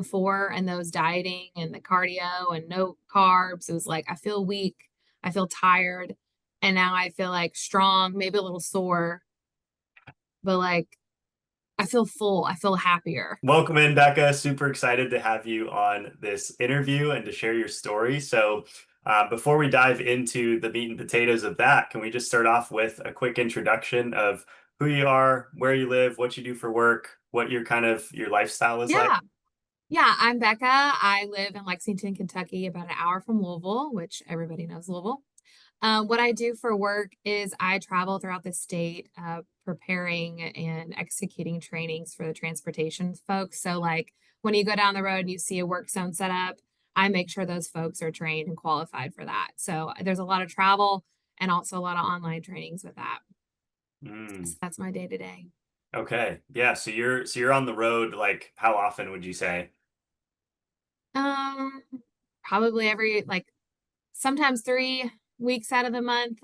before and those dieting and the cardio and no carbs, it was like, I feel weak, I feel tired. And now I feel like strong, maybe a little sore, but like I feel full, I feel happier. Welcome in, Becca. Super excited to have you on this interview and to share your story. Before we dive into the meat and potatoes of that, can we just start off with a quick introduction of who you are, where you live, what you do for work, what your lifestyle is like? Yeah. Yeah, I'm Becca. I live in Lexington, Kentucky, about an hour from Louisville, which everybody knows Louisville. What I do for work is I travel throughout the state, preparing and executing trainings for the transportation folks. So, like when you go down the road and you see a work zone set up, I make sure those folks are trained and qualified for that. So, there's a lot of travel and also a lot of online trainings with that. So, Mm, that's my day to day. okay. Yeah, so you're on the road, like how often would you say? Um, Probably every like sometimes 3 weeks out of the month,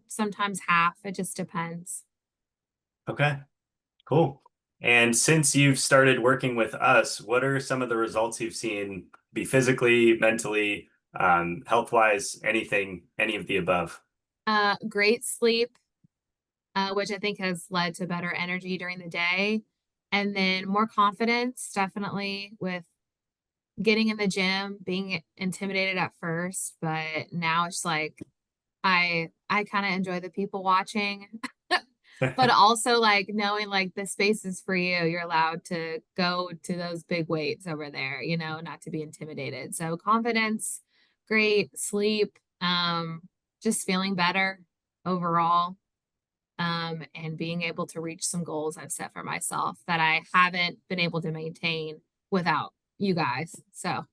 sometimes half. It just depends. Okay, cool. And since you've started working with us, what are some of the results you've seen, be physically, mentally, health-wise, anything, any of the above? Great sleep, which I think has led to better energy during the day. And then more confidence, definitely with getting in the gym, being intimidated at first, but now it's like I kind of enjoy the people watching, but also like knowing like the space is for you. You're allowed to go to those big weights over there, not to be intimidated. So confidence, great sleep, just feeling better overall, and being able to reach some goals I've set for myself that I haven't been able to maintain without you guys. So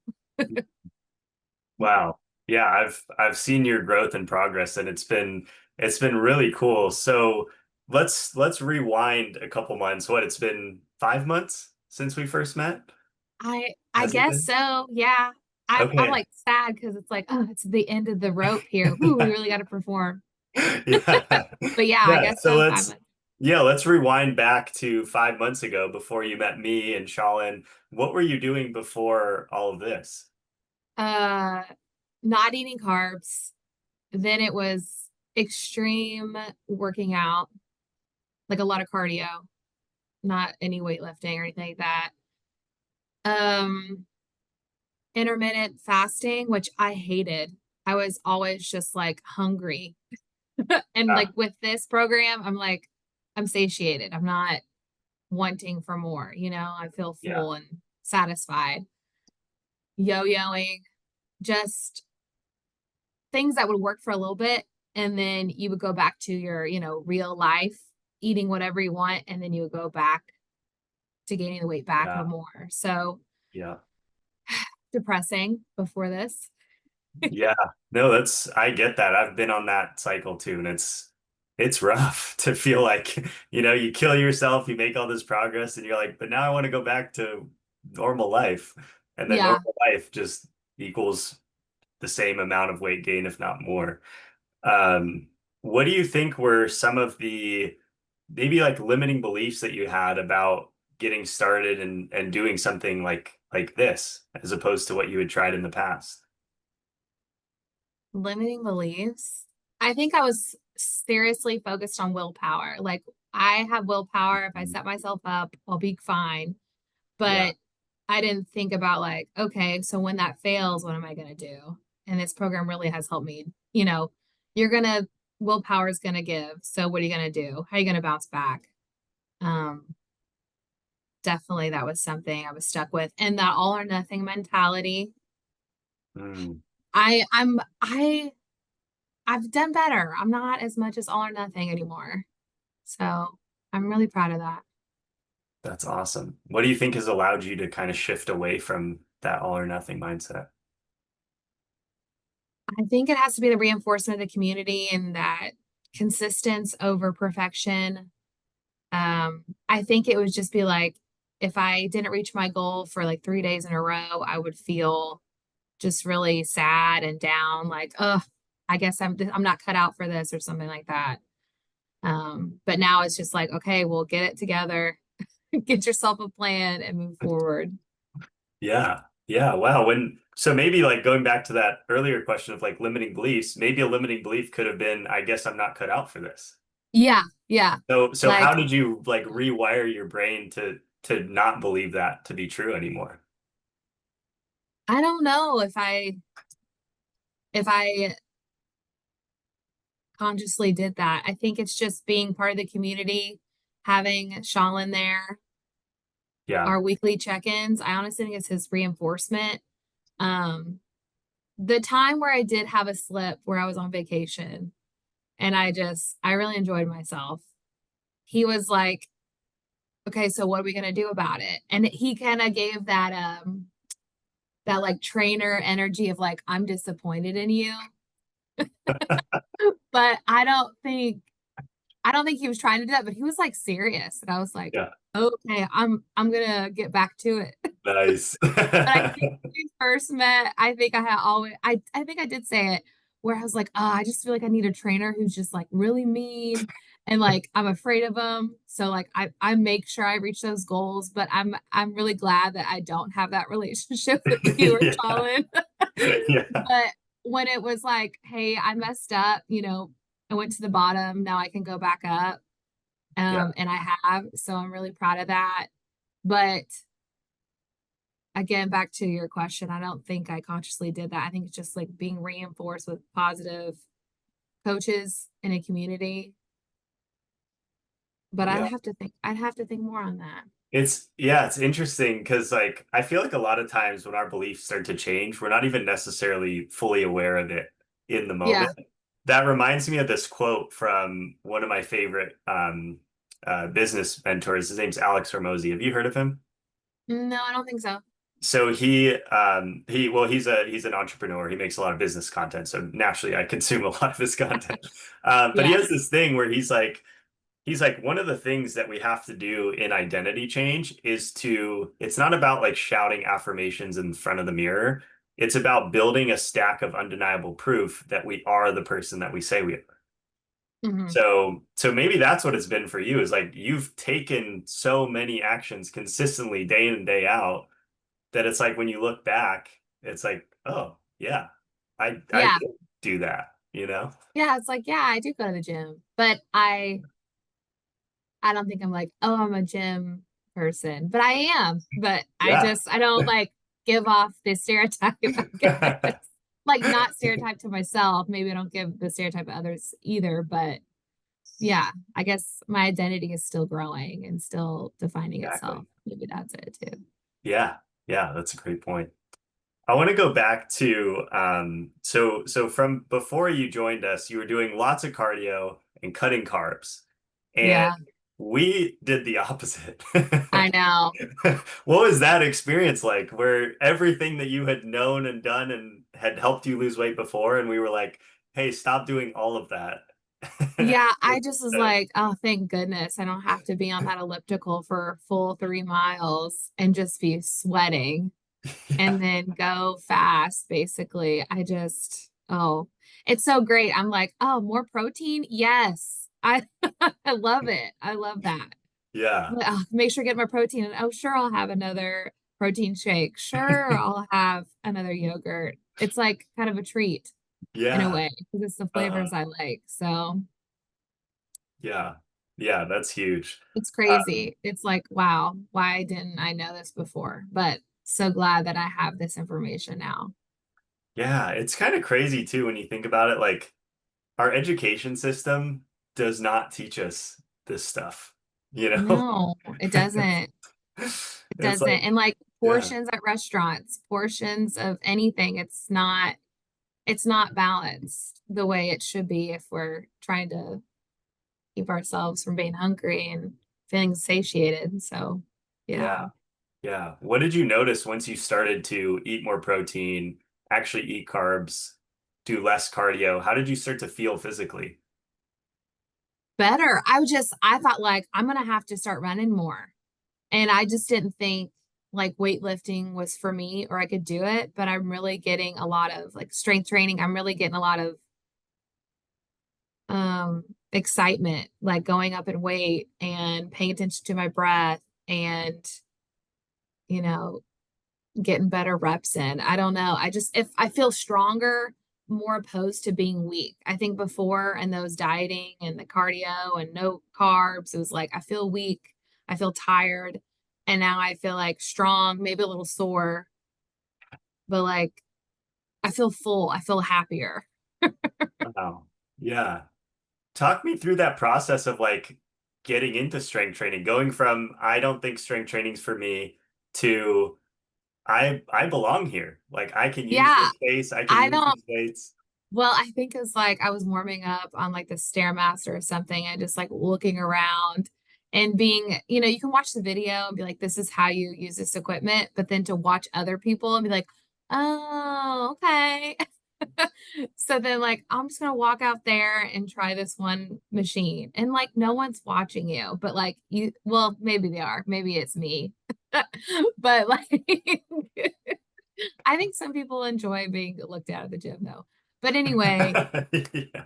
Wow. Yeah, I've seen your growth and progress and it's been really cool. So let's rewind a couple months. What, it's been 5 months since we first met? I Has it guess been? so. Yeah. I'm Okay. like sad because it's like, oh, it's the end of the rope here. Whoo, we really got to perform. Yeah. But yeah, I Yeah. guess So so. 5 months. let's rewind back to 5 months ago before you met me and Shalin. What were you doing before all of this? Uh, Not eating carbs. Then it was extreme working out, like a lot of cardio, not any weightlifting or anything like that. Um, Intermittent fasting, which I hated. I was always just like hungry. And like Ah, with this program, I'm like, I'm satiated. I'm not wanting for more, I feel yeah. full and satisfied. Yo-yoing, just things that would work for a little bit. And then you would go back to your, real life, eating whatever you want. And then you would go back to gaining the weight back Yeah. or more. So Yeah. depressing before this. Yeah, no, I get that. I've been on that cycle too, and it's rough to feel like, you kill yourself, you make all this progress, and you're like, but now I want to go back to normal life. And then Yeah. normal life just equals the same amount of weight gain, if not more. Um, what do you think were some of the maybe like limiting beliefs that you had about getting started and doing something like this, as opposed to what you had tried in the past? Limiting beliefs. I think I was seriously focused on willpower. Like I have willpower. If I set myself up, I'll be fine. Yeah. But I didn't think about like, okay, so when that fails, what am I going to do? And this program really has helped me. You're going to, willpower is going to give. So what are you going to do? How are you going to bounce back? Um, Definitely that was something I was stuck with. And that all or nothing mentality. Mm. I've done better. I'm not as much as all or nothing anymore. So I'm really proud of that. That's awesome. What do you think has allowed you to kind of shift away from that all or nothing mindset? I think it has to be the reinforcement of the community and that consistence over perfection. I think it would just be like if I didn't reach my goal for like 3 days in a row, I would feel just really sad and down, like, oh, I guess I'm not cut out for this or something like that. But now it's just like, okay, we'll get it together, get yourself a plan and move forward. Yeah. Yeah. Wow. So maybe like going back to that earlier question of like limiting beliefs, maybe a limiting belief could have been, I guess I'm not cut out for this. Yeah, yeah. So how Like, did you like rewire your brain to not believe that to be true anymore? I don't know if I consciously did that. I think it's just being part of the community, having Shalin there, Yeah. our weekly check-ins. I honestly think it's his reinforcement. Um, the time where I did have a slip where I was on vacation and I really enjoyed myself. He was like, okay, so what are we gonna do about it? And he kind of gave that like trainer energy of like, I'm disappointed in you. But I don't think he was trying to do that, but he was like serious. And I was like, Yeah. okay, I'm gonna get back to it. Nice. But I think when we first met, I think I had always I think I did say it where I was like, oh, I just feel like I need a trainer who's just like really mean and like I'm afraid of them. So like I make sure I reach those goals, but I'm really glad that I don't have that relationship with you or Yeah. Colin. Yeah. But when it was like, hey, I messed up, I went to the bottom, now I can go back up. Yeah. And I have, so I'm really proud of that. But again, back to your question, I don't think I consciously did that. I think it's just like being reinforced with positive coaches in a community. But Yeah. I'd have to think more on that. It's interesting because like I feel like a lot of times when our beliefs start to change, we're not even necessarily fully aware of it in the Yeah. moment. That reminds me of this quote from one of my favorite business mentors. His name's Alex Hormozy. Have you heard of him? No, I don't think so. So he's an entrepreneur. He makes a lot of business content. So naturally I consume a lot of his content. But he Yeah. has this thing where he's like one of the things that we have to do in identity change is it's not about like shouting affirmations in front of the mirror. It's about building a stack of undeniable proof that we are the person that we say we are. Hmm. So maybe that's what it's been for you is like you've taken so many actions consistently day in and day out that it's like when you look back, it's like, oh yeah, I Yeah. did do that, you know? Yeah. It's like, yeah, I do go to the gym, but I don't think I'm like, oh, I'm a gym person, but I am. But Yeah. I don't like give off this stereotype, I guess. Like not stereotype to myself. Maybe I don't give the stereotype to others either, but yeah, I guess my identity is still growing and still defining itself. Exactly. Maybe that's it too. Yeah. Yeah, that's a great point. I want to go back to so from before you joined us, you were doing lots of cardio and cutting carbs. And Yeah, we did the opposite. I know. What was that experience like where everything that you had known and done and had helped you lose weight before, and we were like, hey, stop doing all of that. Yeah, I just was like, oh, thank goodness I don't have to be on that elliptical for a full 3 miles and just be sweating Yeah, and then go fast, basically. Oh, it's so great. I'm like, oh, more protein? Yes. I love it. I love that. yeah, Like, oh, make sure I get my protein. And oh, sure, I'll have another protein shake. Sure, I'll have another yogurt. It's like kind of a treat in a yeah. way because it's the Uh-huh. flavors I like. So Yeah, yeah, that's huge. it's Um, crazy. It's like, wow, why didn't I know this before? But so glad that I have this information now. yeah, it's kind of crazy too when you think about it. Like our education system does not teach us this stuff, you know? No, it doesn't. It It's doesn't. like, And like yeah, portions at restaurants, portions of anything, it's not balanced the way it should be if we're trying to keep ourselves from being hungry and feeling satiated. So, yeah. yeah, yeah. What did you notice once you started to eat more protein, actually eat carbs, do less cardio? How did you start to feel physically? Better. I thought like I'm gonna have to start running more. And I just didn't think like weightlifting was for me or I could do it, but I'm really getting a lot of like strength training. I'm really getting a lot of excitement, like going up in weight and paying attention to my breath and, you know, getting better reps in. I don't know. If I feel stronger, more opposed to being weak. I think before and those dieting and the cardio and no carbs, it was like I feel weak, I feel tired, and now I feel like strong, maybe a little sore, but like I feel full, I feel happier. Wow. Yeah. Talk me through that process of like getting into strength training, going from I don't think strength training's for me to I belong here. Like I can use Yeah, this space, I can I use don't these weights. well, I think it's like I was warming up on like the Stairmaster or something and just like looking around and being, you can watch the video and be like, this is how you use this equipment, but then to watch other people and be like, oh, okay. So then like I'm just gonna walk out there and try this one machine. And like no one's watching you, but like well, maybe they are. Maybe it's me. But like I think some people enjoy being looked at the gym though. But anyway, Yeah.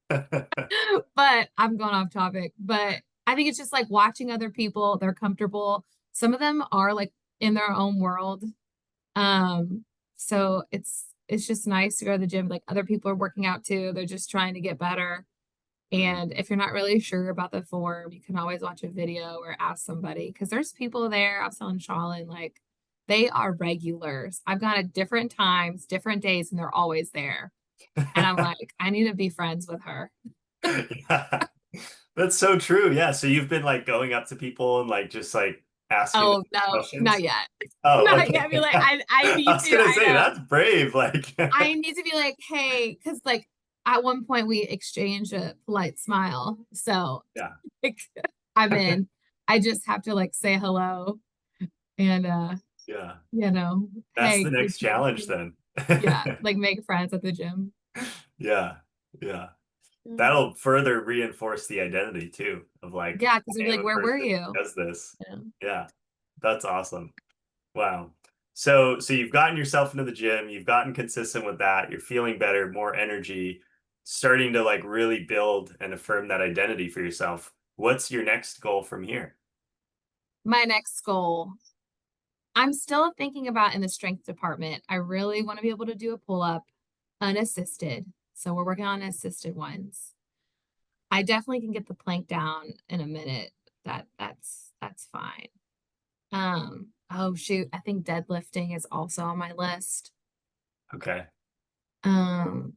but I'm going off topic. But I think it's just like watching other people, they're comfortable. Some of them are like in their own world. Um, so it's just nice to go to the gym. Like other people are working out too. They're just trying to get better. Mhm. And if you're not really sure about the form, you can always watch a video or ask somebody because there's people there. I was telling Charlene, like they are regulars. I've gone at different times, different days, and they're always there. And I'm like, I need to be friends with her. Yeah. That's so true. Yeah. So you've been like going up to people and like just like asking them Oh no, not questions. yet. Oh, Not okay. yet. I mean, like I I need was to, gonna I say know. that's brave. Like, I need to be like, hey, because like at one point we exchanged a polite smile. So yeah. like I'm in. I just have to like say hello and Yeah. That's hey, the good next to meet challenge you. then. Yeah, like make friends at the gym. Yeah. Yeah. Mm. That'll further reinforce the identity too of like, Yeah, because they'd I be am like, a where were person you? who does this. Yeah. Yeah. That's awesome. Wow. So you've gotten yourself into the gym, you've gotten consistent with that, you're feeling better, more energy, starting to like really build and affirm that identity for yourself. What's your next goal from here? My next goal, I'm still thinking about in the strength department. I really want to be able to do a pull up unassisted. So we're working on assisted ones. I definitely can get the plank down in a minute. That's fine. Oh shoot, I think deadlifting is also on my list. Okay. Um,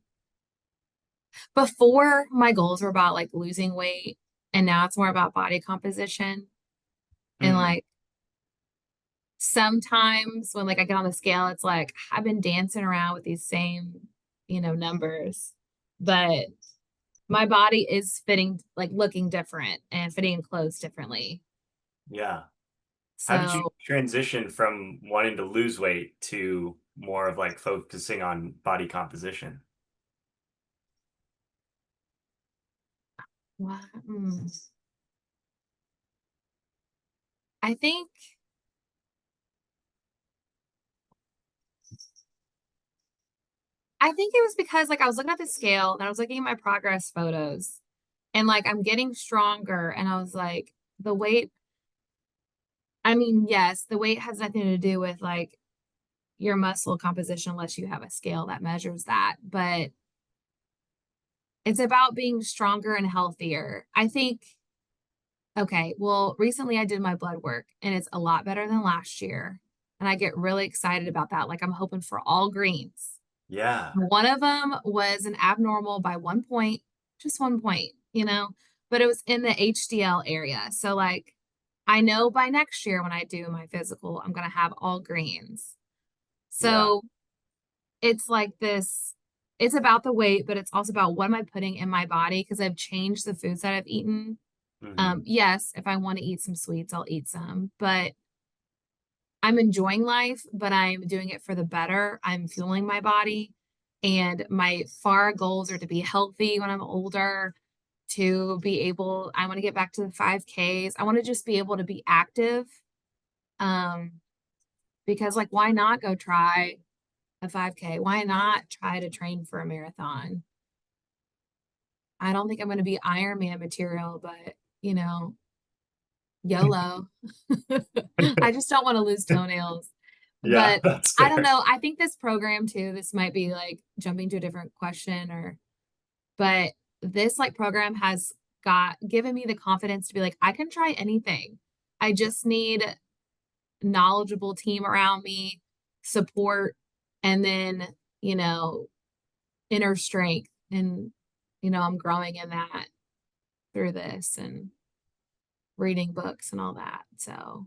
Before my goals were about like losing weight, and now it's more about body composition. And Mhm. like sometimes when like I get on the scale, it's like I've been dancing around with these same, numbers, but my body is fitting like looking different and fitting in clothes differently. Yeah. How did you So, transition from wanting to lose weight to more of like focusing on body composition? wow, I think I think it was because like I was looking at the scale and I was looking at my progress photos and like I'm getting stronger and I was like the weight, I mean, yes, the weight has nothing to do with like your muscle composition unless you have a scale that measures that, but it's about being stronger and healthier. I think okay, well, recently I did my blood work and it's a lot better than last year. And I get really excited about that. Like I'm hoping for all greens. Yeah. One of them was an abnormal by 1 point, just 1 point, but it was in the HDL area. So, like, I know by next year when I do my physical, I'm going to have all greens. Yeah. So, it's like this it's about the weight, but it's also about what am I putting in my body because I've changed the foods that I've eaten. Hmm. Yes, if I want to eat some sweets, I'll eat some, but I'm enjoying life, but I'm doing it for the better. I'm fueling my body. And my far goals are to be healthy when I'm older, to be able, I want to get back to the 5Ks. I want to just be able to be active. Um, because like why not go try a 5K? Why not try to train for a marathon? I don't think I'm going to be Ironman material, but YOLO. I just don't want to lose toenails. Yeah, But that's I don't fair. know. I think this program too, this might be like jumping to a different question or but this like program has got given me the confidence to be like, I can try anything. I just need knowledgeable team around me, support, and then, you know, inner strength. And, I'm growing in that through this and reading books and all that. So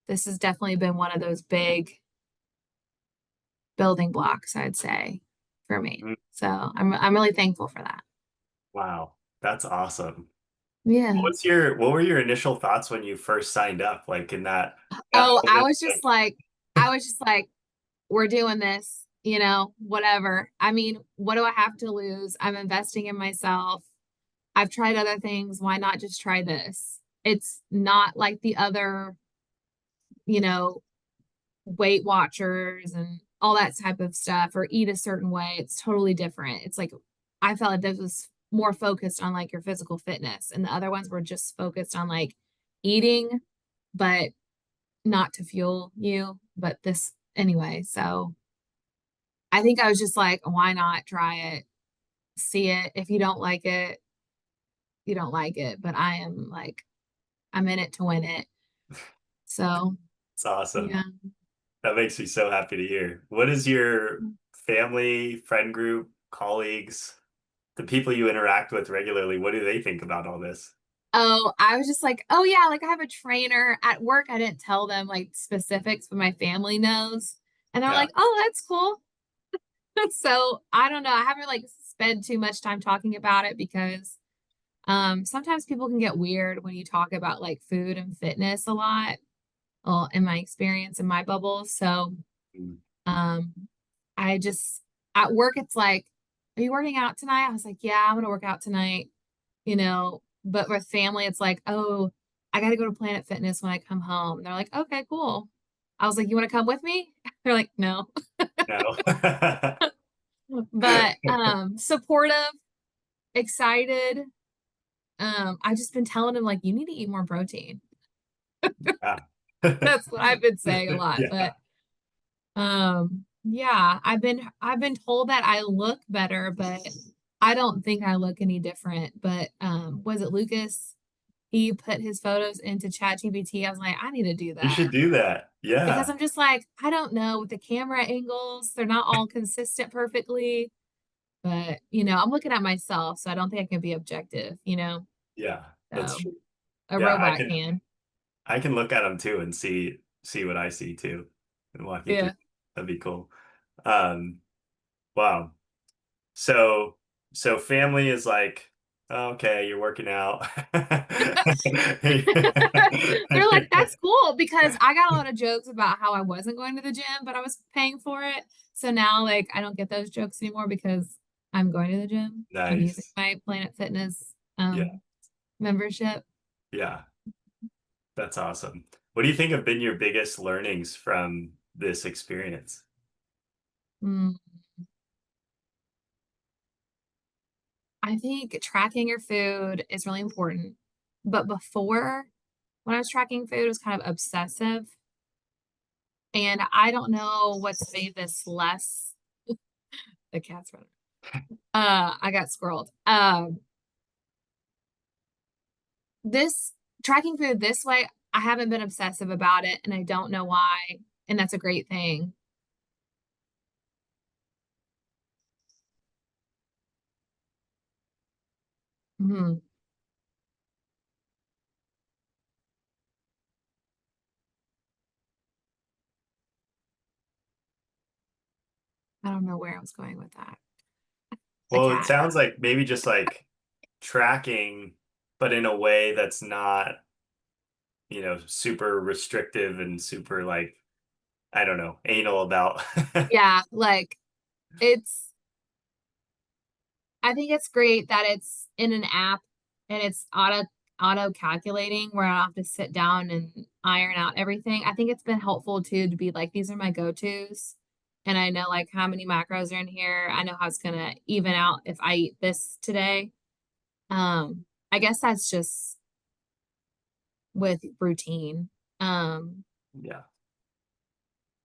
this has definitely been one of those big building blocks, I'd say, for me. Mm, So I'm really thankful for that. wow, that's awesome. Yeah. What were your initial thoughts when you first signed up? Like in that Oh, moment? I was just like, we're doing this, whatever. I mean, what do I have to lose? I'm investing in myself. I've tried other things. Why not just try this? It's not like the other, you know, Weight Watchers and all that type of stuff or eat a certain way. It's totally different. It's like I felt like this was more focused on like your physical fitness, and the other ones were just focused on like eating, but not to fuel you. But this anyway. So I think I was just like, why not try it? See it. If you don't like it, you don't like it. But I am like, I'm in it to win it. So It's awesome. yeah. That makes me so happy to hear. What is your family, friend group, colleagues, the people you interact with regularly, what do they think about all this? Oh, I was just like, oh yeah, like I have a trainer at work. I didn't tell them like specifics, but my family knows. And they're Yeah. like, oh, that's cool. So I don't know. I haven't like spent too much time talking about it because sometimes people can get weird when you talk about like food and fitness a lot. Well, in my experience in my bubble. So Mm. um I just at work it's like, are you working out tonight? I was like, yeah, I'm gonna work out tonight. But with family, it's like, oh, I got to go to Planet Fitness when I come home. They're like, okay, cool. I was like, you want to come with me? They're like, no. No. But supportive, excited. I've just been telling them like, you need to eat more protein. Yeah. That's what I've been saying a lot. But Yeah. yeah, I've been told that I look better, but I don't think I look any different. But was it Lucas? He put his photos into ChatGPT. I was like, I need to do You that should do that. because Yeah. I'm just like, I don't know with the camera angles, they're not all consistent perfectly. But, I'm looking at myself, so I don't think I can be objective. Yeah. That's So true. a Yeah, robot can. I can look at them too and see what I see too and walk you through. Yeah. That'd be cool. Um, wow. So so family is like, "Oh, okay, you're working out." They're like, that's cool because I got a lot of jokes about how I wasn't going to the gym, but I was paying for it. So now, like, I don't get those jokes anymore because I'm going to the gym. I'm using Nice. my Planet Fitness Yeah. membership. Yeah. That's awesome. What do you think have been your biggest learnings from this experience? Mm, I think tracking your food is really important. But before, when I was tracking food, it was kind of obsessive. And I don't know what's made this less. The cat's running. I got squirreled. This tracking food this way, I haven't been obsessive about it, and I don't know why. And that's a great thing. Hmm. I don't know where I was going with that. The Well, it cat. sounds like maybe just like tracking, but in a way that's not, super restrictive and super like, I don't know, anal about. Yeah, like it's I think it's great that it's in an app and it's auto calculating where I don't have to sit down and iron out everything. I think it's been helpful too to be like these are my go-tos and I know like how many macros are in here. I know how it's gonna even out if I eat this today. I guess that's just with routine. Yeah.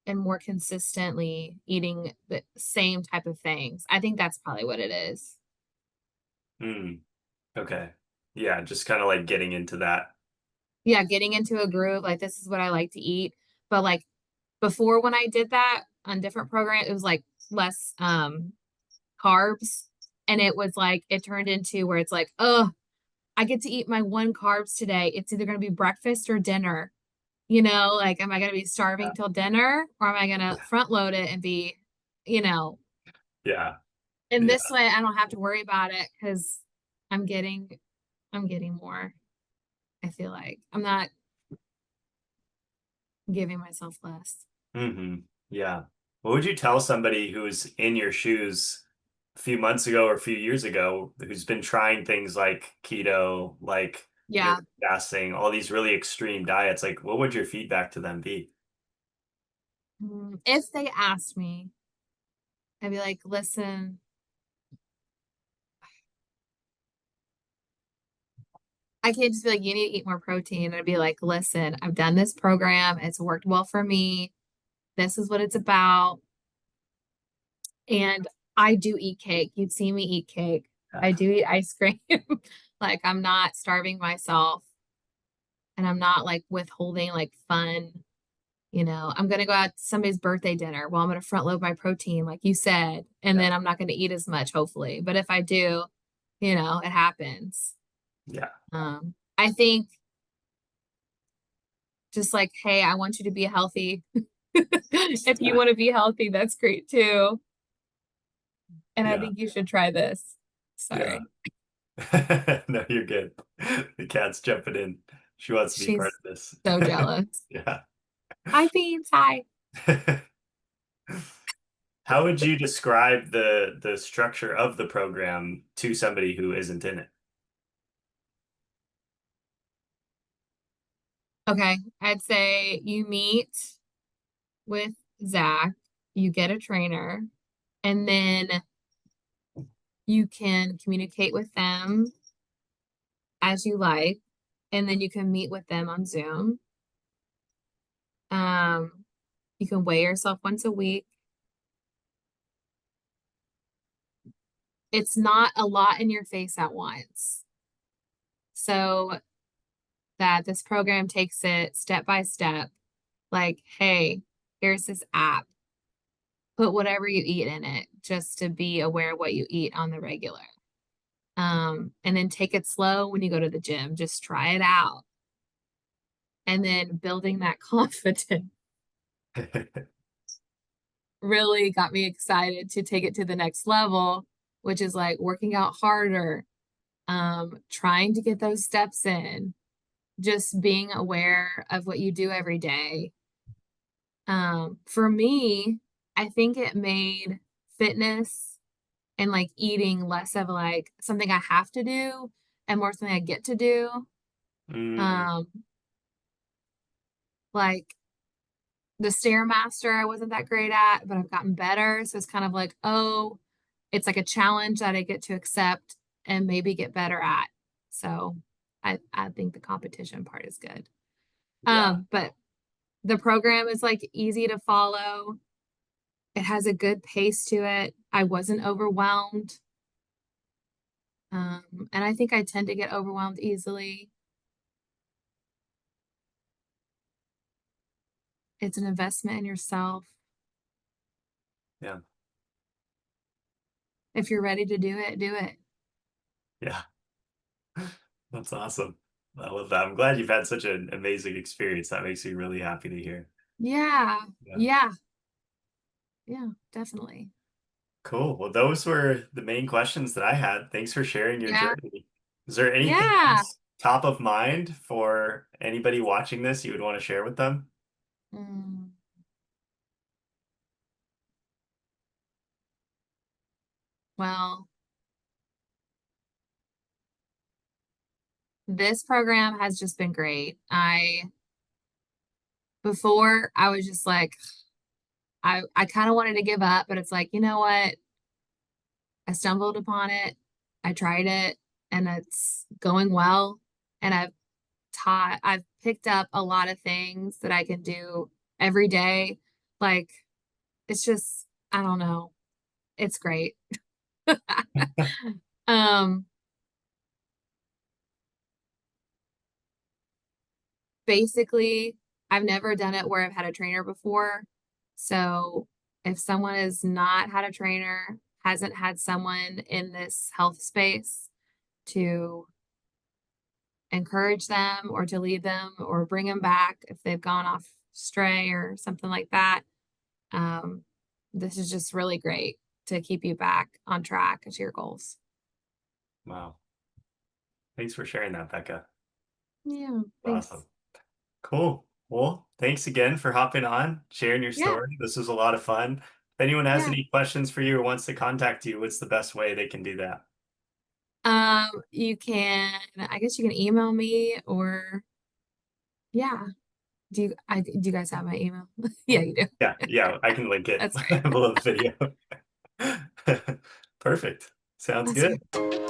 And more consistently eating the same type of things. I think that's probably what it is. Mm, okay. Yeah, just kind of like getting into that. Yeah, getting into a groove, like this is what I like to eat. But like before when I did that on different programs, it was like less carbs. And it was like it turned into where it's like, oh, I get to eat my one carbs today. It's either gonna be breakfast or dinner. Like am I gonna be starving till dinner or am I gonna front load it and be, you know, Yeah. and Yeah. this way I don't have to worry about it because I'm getting I'm getting more. I feel like I'm not giving myself less. Yeah. What would you tell somebody who's in your shoes a few months ago or a few years ago who's been trying things like keto, like Yeah. intermittent fasting, all these really extreme diets? Like, what would your feedback to them be? If they asked me, I'd be like, listen, I can't just be like, you need to eat more protein. I'd be like, listen, I've done this program. It's worked well for me. This is what it's about. And I do eat cake. You've seen me eat cake. Yeah. I do eat ice cream. Like I'm not starving myself and I'm not like withholding like fun. I'm gonna go out to somebody's birthday dinner. Well, I'm gonna front load my protein, like you said, and Yeah. then I'm not gonna eat as much, hopefully. But if I do, it happens. Yeah. I think just like, hey, I want you to be healthy. If you Yeah. want to be healthy, that's great too. And I Yeah. think you should try this. Yeah. Sorry. No, you're good. The cat's jumping in. She wants to be part She's of this. so jealous. Yeah. Hi, Beans. Hi. How would you describe the structure of the program to somebody who isn't in it? Okay. I'd say you meet with Zach, you get a trainer, and then you can communicate with them as you like, and then you can meet with them on Zoom. Um, you can weigh yourself once a week. It's not a lot in your face at once. So that this program takes it step by step. Like, hey, here's this app. Put whatever you eat in it just to be aware of what you eat on the regular. And then take it slow when you go to the gym. Just try it out. And then building that confidence really got me excited to take it to the next level, which is like working out harder, trying to get those steps in, just being aware of what you do every day. For me, I think it made fitness and like eating less of like something I have to do and more something I get to do. Mm, Um, like the Stairmaster, I wasn't that great at, but I've gotten better. So it's kind of like, oh, it's like a challenge that I get to accept and maybe get better at. So I think the competition part is good. yeah, But the program is like easy to follow. It has a good pace to it. I wasn't overwhelmed. And I think I tend to get overwhelmed easily. It's an investment in yourself. yeah, If you're ready to do it, do it. yeah. That's awesome. I love that. I'm glad you've had such an amazing experience. That makes me really happy to hear. Yeah. Yeah. Yeah. Yeah, definitely. Cool. Well, those were the main questions that I had. Thanks for sharing your Yeah. journey. Is there anything Yeah. else top of mind for anybody watching this you would want to share with them? Mm. Well, this program has just been great. Before I was just like, I kind of wanted to give up, but it's like, you know what? I stumbled upon it. I tried it and it's going well. And I've I've picked up a lot of things that I can do every day. Like, it's just, I don't know. It's great. Um, Basically, I've never done it where I've had a trainer before. So if someone has not had a trainer, hasn't had someone in this health space to encourage them or to lead them or bring them back if they've gone off stray or something like that, um, this is just really great to keep you back on track to your goals. Wow. Thanks for sharing that, Becca. Yeah, Awesome. thanks. Cool. Well, thanks again for hopping on, sharing your Yeah, story. This was a lot of fun. If anyone has yeah. any questions for you or wants to contact you, what's the best way they can do that? You can, I guess you can email me or yeah. Do you guys have my email? Yeah, you do. Yeah, yeah, I can link it That's great. below the video. Perfect. Sounds That's good. great.